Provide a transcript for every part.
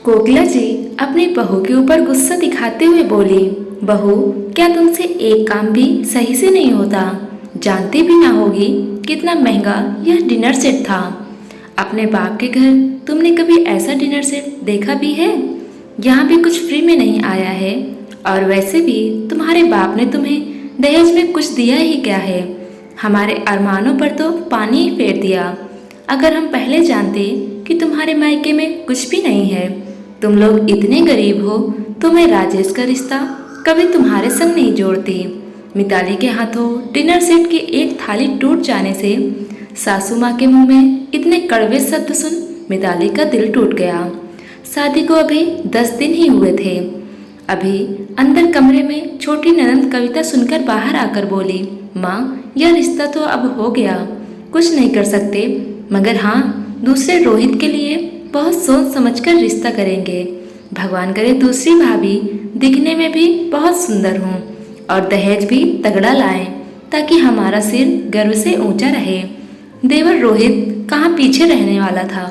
कोकिला जी अपनी बहू के ऊपर गुस्सा दिखाते हुए बोली, बहू, क्या तुमसे एक काम भी सही से नहीं होता? जानती भी ना होगी कितना महंगा यह डिनर सेट था। अपने बाप के घर तुमने कभी ऐसा डिनर सेट देखा भी है? यहाँ भी कुछ फ्री में नहीं आया है। और वैसे भी तुम्हारे बाप ने तुम्हें दहेज में कुछ दिया ही क्या है? हमारे अरमानों पर तो पानी ही फेर दिया। अगर हम पहले जानते कि तुम्हारे मायके में कुछ भी नहीं है, तुम लोग इतने गरीब हो, तो मैं राजेश का रिश्ता कभी तुम्हारे संग नहीं जोड़ती। मिताली के हाथों डिनर सेट की एक थाली टूट जाने से सासू माँ के मुंह में इतने कड़वे शब्द सुन मिताली का दिल टूट गया। शादी को अभी 10 दिन ही हुए थे। अभी अंदर कमरे में छोटी ननंद कविता सुनकर बाहर आकर बोली, माँ, यह रिश्ता तो अब हो गया, कुछ नहीं कर सकते, मगर हाँ, दूसरे रोहित के लिए बहुत सोच समझकर रिश्ता करेंगे। भगवान करे दूसरी भाभी दिखने में भी बहुत सुंदर हों और दहेज भी तगड़ा लाएं, ताकि हमारा सिर गर्व से ऊंचा रहे। देवर रोहित कहाँ पीछे रहने वाला था।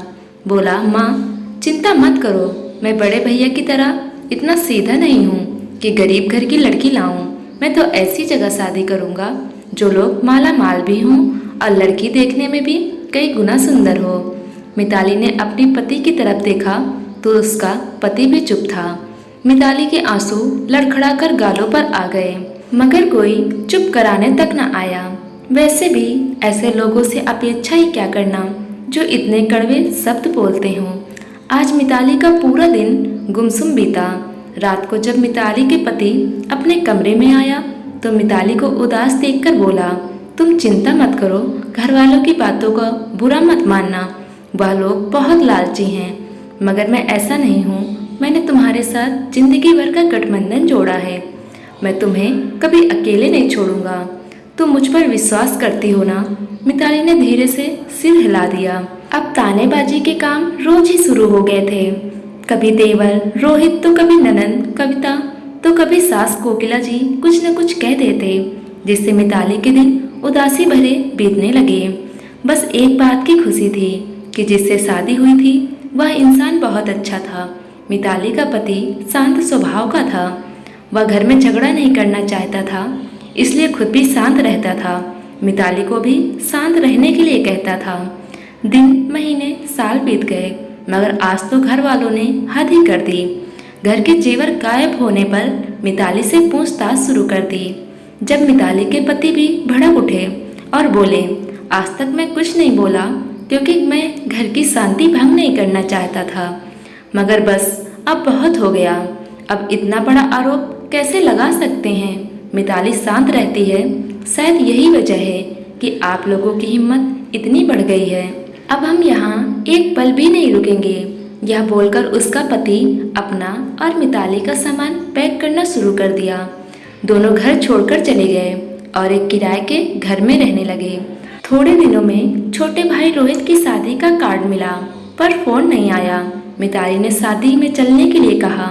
बोला, माँ, चिंता मत करो, मैं बड़े भैया की तरह इतना सीधा नहीं हूँ कि गरीब घर की लड़की लाऊं। मैं तो ऐसी जगह शादी करूँगा जो लोग माला माल भी हों और लड़की देखने में भी कई गुना सुंदर हो। मिताली ने अपने पति की तरफ देखा तो उसका पति भी चुप था। मिताली के आंसू लड़खड़ाकर गालों पर आ गए, मगर कोई चुप कराने तक न आया। वैसे भी ऐसे लोगों से अपेक्षा ही क्या करना जो इतने कड़वे शब्द बोलते हों। आज मिताली का पूरा दिन गुमसुम बीता। रात को जब मिताली के पति अपने कमरे में आया तो मिताली को उदास देखकर बोला, तुम चिंता मत करो, घर वालों की बातों का बुरा मत मानना, वह लोग बहुत लालची हैं, मगर मैं ऐसा नहीं हूँ। मैंने तुम्हारे साथ जिंदगी भर का गठबंधन जोड़ा है। मैं तुम्हें कभी अकेले नहीं छोड़ूंगा। तुम मुझ पर विश्वास करती हो ना? मिताली ने धीरे से सिर हिला दिया। अब तानेबाजी के काम रोज ही शुरू हो गए थे। कभी देवर रोहित तो कभी ननंद कविता तो कभी सास कोकिला जी कुछ न कुछ कह देते, जिससे मिताली के दिन उदासी भरे बीतने लगे। बस एक बात की खुशी थी कि जिससे शादी हुई थी वह इंसान बहुत अच्छा था। मिताली का पति शांत स्वभाव का था। वह घर में झगड़ा नहीं करना चाहता था, इसलिए खुद भी शांत रहता था। मिताली को भी शांत रहने के लिए कहता था। दिन महीने साल बीत गए, मगर आज तो घर वालों ने हद ही कर दी। घर के जेवर गायब होने पर मिताली से पूछताछ शुरू कर दी। जब मिताली के पति भी भड़क उठे और बोले, आज तक मैं कुछ नहीं बोला क्योंकि मैं घर की शांति भंग नहीं करना चाहता था, मगर बस अब बहुत हो गया। अब इतना बड़ा आरोप कैसे लगा सकते हैं? मिताली शांत रहती है। शायद यही वजह है कि आप लोगों की हिम्मत इतनी बढ़ गई है। अब हम यहाँ एक पल भी नहीं रुकेंगे। यह बोलकर उसका पति अपना और मिताली का सामान पैक करना शुरू कर दिया। दोनों घर छोड़कर चले गए और एक किराए के घर में रहने लगे। थोड़े दिनों में छोटे भाई रोहित की शादी का कार्ड मिला, पर फोन नहीं आया। मिताली ने शादी में चलने के लिए कहा,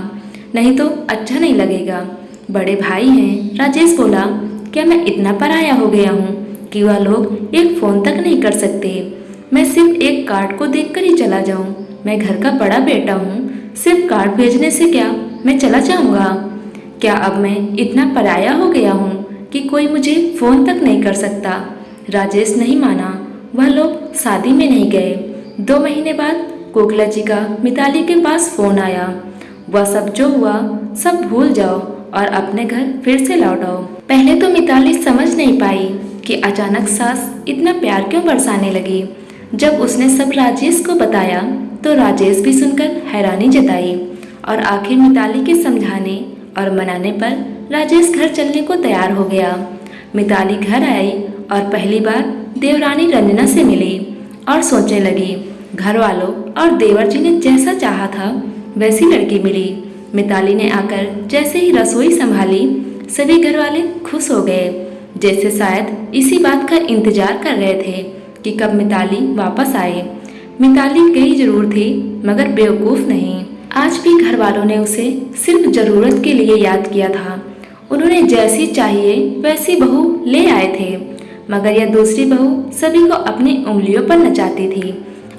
नहीं तो अच्छा नहीं लगेगा। बड़े भाई हैं राजेश बोला, क्या मैं इतना पराया हो गया हूँ कि वह लोग एक फोन तक नहीं कर सकते? मैं सिर्फ एक कार्ड को देखकर ही चला जाऊँ? मैं घर का बड़ा बेटा हूँ, सिर्फ कार्ड भेजने से क्या मैं चला जाऊँगा? क्या अब मैं इतना पराया हो गया हूँ कि कोई मुझे फोन तक नहीं कर सकता? राजेश नहीं माना। वह लोग शादी में नहीं गए। 2 महीने बाद कोकिला जी का मिताली के पास फोन आया। वह सब जो हुआ सब भूल जाओ और अपने घर फिर से लौट आओ। पहले तो मिताली समझ नहीं पाई कि अचानक सास इतना प्यार क्यों बरसाने लगी। जब उसने सब राजेश को बताया तो राजेश भी सुनकर हैरानी जताई और आखिर मिताली के समझाने और मनाने पर राजेश घर चलने को तैयार हो गया। मिताली घर आई और पहली बार देवरानी रंजना से मिली और सोचने लगी, घर वालों और देवर जी ने जैसा चाहा था वैसी लड़की मिली। मिताली ने आकर जैसे ही रसोई संभाली, सभी घर वाले खुश हो गए, जैसे शायद इसी बात का इंतजार कर रहे थे कि कब मिताली वापस आए। मिताली गई जरूर थी, मगर बेवकूफ़ नहीं। आज भी घर वालों ने उसे सिर्फ जरूरत के लिए याद किया था। उन्होंने जैसी चाहिए वैसी बहू ले आए थे, मगर यह दूसरी बहू सभी को अपनी उंगलियों पर नचाती थी।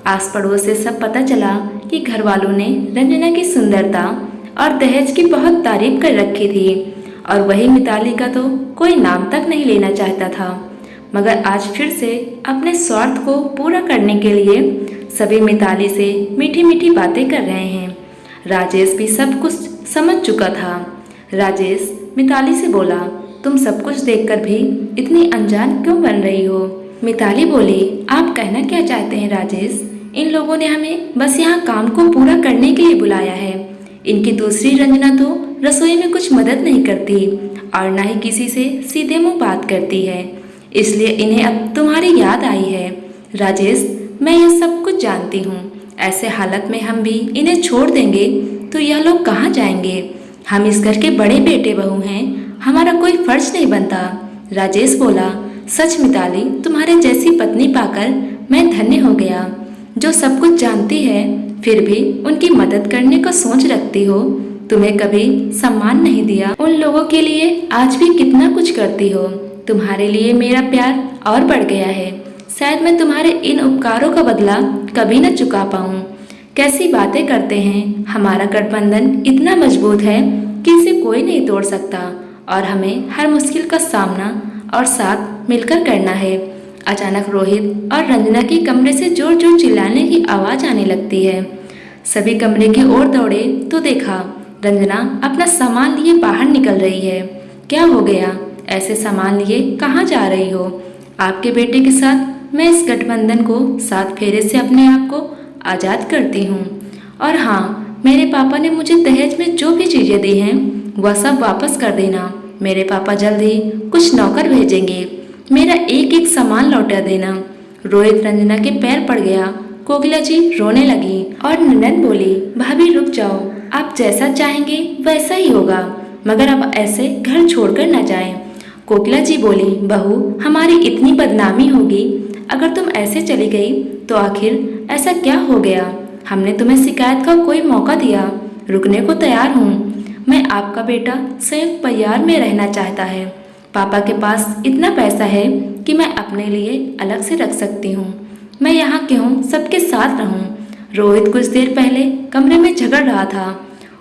आस पड़ोस से सब पता चला कि घर वालों ने रंजना की सुंदरता और दहेज की बहुत तारीफ कर रखी थी और वही मिताली का तो कोई नाम तक नहीं लेना चाहता था। मगर आज फिर से अपने स्वार्थ को पूरा करने के लिए सभी मिताली से मीठी मीठी बातें कर रहे हैं। राजेश भी सब कुछ समझ चुका था। राजेश मिताली से बोला, तुम सब कुछ देखकर भी इतनी अनजान क्यों बन रही हो? मिताली बोली, आप कहना क्या चाहते हैं राजेश? इन लोगों ने हमें बस यहाँ काम को पूरा करने के लिए बुलाया है। इनकी दूसरी रंजना तो रसोई में कुछ मदद नहीं करती और ना ही किसी से सीधे मुंह बात करती है, इसलिए इन्हें अब तुम्हारी याद आई है। राजेश, मैं ये सब कुछ जानती हूँ। ऐसे हालत में हम भी इन्हें छोड़ देंगे तो यह लोग कहाँ जाएंगे? हम इस घर के बड़े बेटे बहू हैं, हमारा कोई फर्ज नहीं बनता। राजेश बोला, सच मिताली, तुम्हारे जैसी पत्नी पाकर मैं धन्य हो गया, जो सब कुछ जानती है फिर भी उनकी मदद करने का सोच रखती हो। तुम्हें कभी सम्मान नहीं दिया, उन लोगों के लिए आज भी कितना कुछ करती हो। तुम्हारे लिए मेरा प्यार और बढ़ गया है। शायद मैं तुम्हारे इन उपकारों का बदला कभी न चुका पाऊँ। कैसी बातें करते हैं। हमारा गठबंधन इतना मजबूत है कि इसे कोई नहीं तोड़ सकता और हमें हर मुश्किल का सामना और साथ मिलकर करना है। अचानक रोहित और रंजना के कमरे से जोर जोर चिल्लाने की आवाज़ आने लगती है। सभी कमरे की ओर दौड़े तो देखा रंजना अपना सामान लिए बाहर निकल रही है। क्या हो गया? ऐसे सामान लिए कहाँ जा रही हो? आपके बेटे के साथ मैं इस गठबंधन को 7 फेरे से अपने आप को आज़ाद करती हूँ। और हाँ, मेरे पापा ने मुझे दहेज में जो भी चीज़ें दी हैं वह सब वापस कर देना। मेरे पापा जल्द ही कुछ नौकर भेजेंगे, मेरा एक एक सामान लौटा देना। रोहित रंजना के पैर पड़ गया। कोकिला जी रोने लगी और नंदन बोली, भाभी रुक जाओ, आप जैसा चाहेंगे वैसा ही होगा, मगर अब ऐसे घर छोड़कर न जाएं। कोकिला जी बोली, बहू, हमारी इतनी बदनामी होगी अगर तुम ऐसे चली गई तो आखिर ऐसा क्या हो गया? हमने तुम्हें शिकायत का कोई मौका दिया? रुकने को तैयार हूँ। मैं आपका बेटा संयुक्त परिवार में रहना चाहता है। पापा के पास इतना पैसा है कि मैं अपने लिए अलग से रख सकती हूँ। मैं यहाँ क्यों सबके साथ रहूँ? रोहित कुछ देर पहले कमरे में झगड़ रहा था।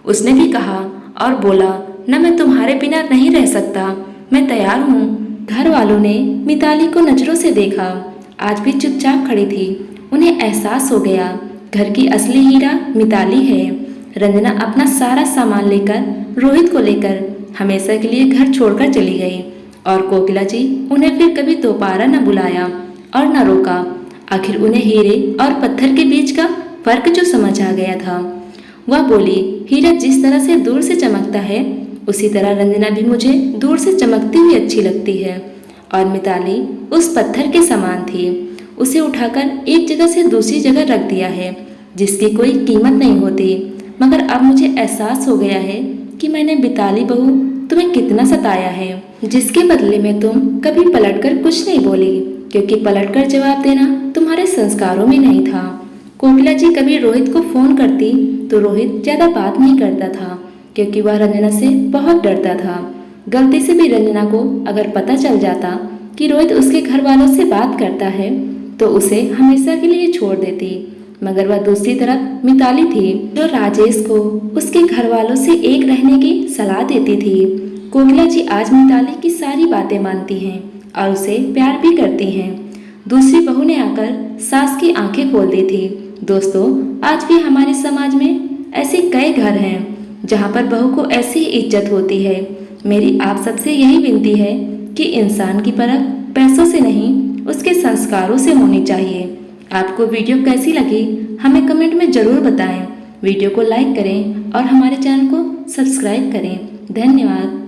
उसने भी कहा और बोला, न मैं तुम्हारे बिना नहीं रह सकता, मैं तैयार हूँ। घर वालों ने मिताली को नजरों से देखा। आज भी चुपचाप खड़ी थी। उन्हें एहसास हो गया घर की असली हीरा मिताली है। रंजना अपना सारा सामान लेकर रोहित को लेकर हमेशा के लिए घर छोड़कर चली गई और कोकिला जी उन्हें फिर कभी दोबारा न बुलाया और न रोका। आखिर उन्हें हीरे और पत्थर के बीच का फर्क जो समझ आ गया था। वह बोली, हीरा जिस तरह से दूर से चमकता है उसी तरह रंजना भी मुझे दूर से चमकती हुई अच्छी लगती है। और मिताली उस पत्थर के समान थी। उसे उठाकर एक जगह से दूसरी जगह रख दिया है जिसकी कोई कीमत नहीं होती। मगर अब मुझे एहसास हो गया है कि मैंने मिताली बहू तुम्हें कितना सताया है, जिसके बदले में तुम कभी पलटकर कुछ नहीं बोली, क्योंकि पलटकर जवाब देना तुम्हारे संस्कारों में नहीं था। कोकिला जी कभी रोहित को फोन करती तो रोहित ज्यादा बात नहीं करता था, क्योंकि वह रंजना से बहुत डरता था। गलती से भी रंजना को अगर पता चल जाता कि रोहित उसके घर वालों से बात करता है तो उसे हमेशा के लिए छोड़ देती। मगर वह दूसरी तरफ मिताली थी जो राजेश को उसके घर वालों से एक रहने की सलाह देती थी। कोकिला जी आज मिताली की सारी बातें मानती हैं और उसे प्यार भी करती हैं। दूसरी बहू ने आकर सास की आंखें खोल दी थी। दोस्तों, आज भी हमारे समाज में ऐसे कई घर हैं जहां पर बहू को ऐसी इज्जत होती है। मेरी आप सबसे यही विनती है कि इंसान की परख पैसों से नहीं उसके संस्कारों से होनी चाहिए। आपको वीडियो कैसी लगी हमें कमेंट में ज़रूर बताएं। वीडियो को लाइक करें और हमारे चैनल को सब्सक्राइब करें। धन्यवाद।